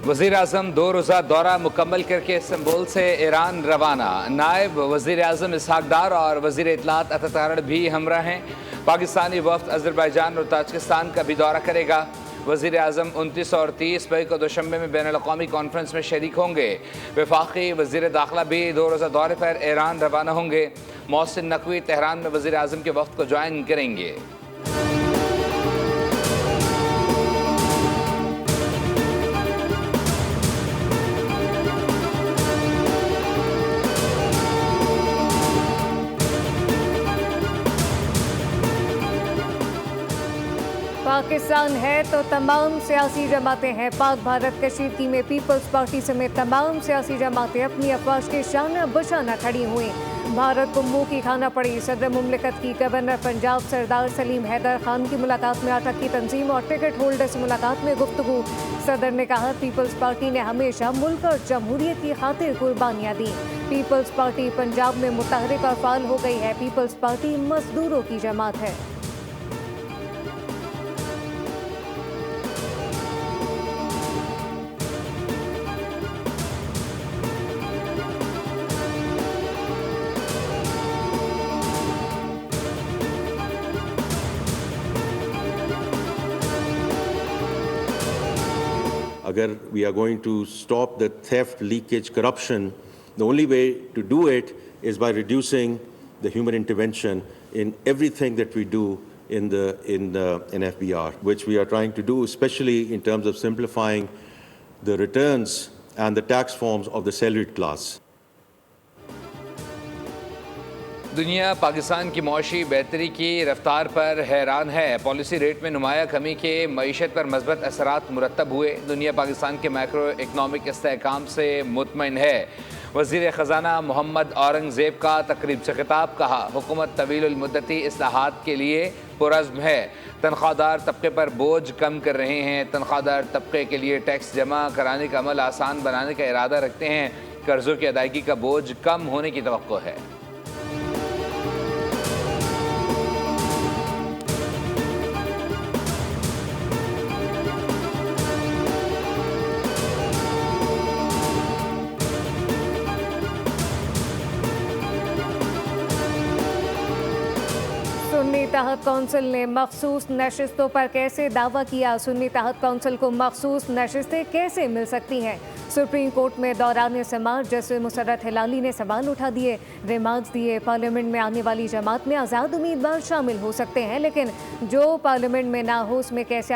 वज़ीर आज़म 2 रोज़ा दौरा मुकम्मल करके इस्तांबुल से ईरान रवाना। नायब वज़ीर आज़म इसहाक डार और वज़ीर इत्तलात अता भी हमरा हैं। पाकिस्तानी वफ़द अज़रबैजान और ताजिकिस्तान का भी दौरा करेगा। वज़ीर आज़म 29 और 30 मई को दुशंबे में बैनुल-अक़वामी कॉन्फ्रेंस में शरीक होंगे। वफाकी वज़ीर दाखिला भी 2 रोज़ा दौरे पर ईरान रवाना होंगे। मोहसिन नकवी तेहरान में वज़ीर आज़म के वफ़द को ज्वाइन करेंगे। पाकिस्तान है तो तमाम सियासी जमातें हैं। पाक भारत कशीदगी में पीपल्स पार्टी समेत तमाम सियासी जमातें अपनी अफवाज के शाना बशाना खड़ी हुई। भारत को मुंह की खाना पड़ी। सदर मुमलिकत की गवर्नर पंजाब सरदार सलीम हैदर खान की मुलाकात में अटक की तंजीम और टिकट होल्डर से मुलाकात में गुफ्तगू। सदर ने कहा, पीपल्स पार्टी ने हमेशा मुल्क और जमहूरियत की खातिर कुर्बानियाँ दी। पीपल्स पार्टी पंजाब में मुतहरिक और फाल हो गई है। पीपल्स पार्टी मजदूरों की जमात है। Agar we are going to stop the theft, leakage, corruption, the only way to do it is by reducing the human intervention in everything that we do in FBR, which we are trying to do, especially in terms of simplifying the returns and the tax forms of the salaried class. दुनिया पाकिस्तान की मौशी बेहतरी की रफ्तार पर हैरान है। Policy rate में नुमाया कमी के मईशत पर मस्बत असरात मुरतब हुए। दुनिया पाकिस्तान के मैक्रो इकनॉमिक इस्तेहकाम से मुतमईन है। वज़ीर ख़जाना मोहम्मद औरंगज़ेब का तकरीब से खिताब, कहा, हुकूमत तवील मुद्दती इस्लाहात के लिए पुरज़्म है। तनख्वाहदार तबके पर बोझ कम कर रहे हैं। तनख्वाहदार तबके के लिए टैक्स जमा कराने का अमल आसान बनाने का इरादा रखते हैं। कर्ज़ों की अदायगी का बोझ कम होने की तवक्को है। सुन्नी तहत कौंसिल ने मखसूस नशिस्तों पर कैसे दावा किया? सुन्नी तहत कौंसिल को मखसूस नशिस्तें कैसे मिल सकती हैं? सुप्रीम कोर्ट में दौरान समाअत जस्टिस मुसर्रत हिलाली ने सवाल उठा दिए, रिमार्क्स दिए। पार्लियामेंट में आने वाली जमात में आज़ाद उम्मीदवार शामिल हो सकते हैं, लेकिन जो पार्लियामेंट में ना हो उसमें कैसे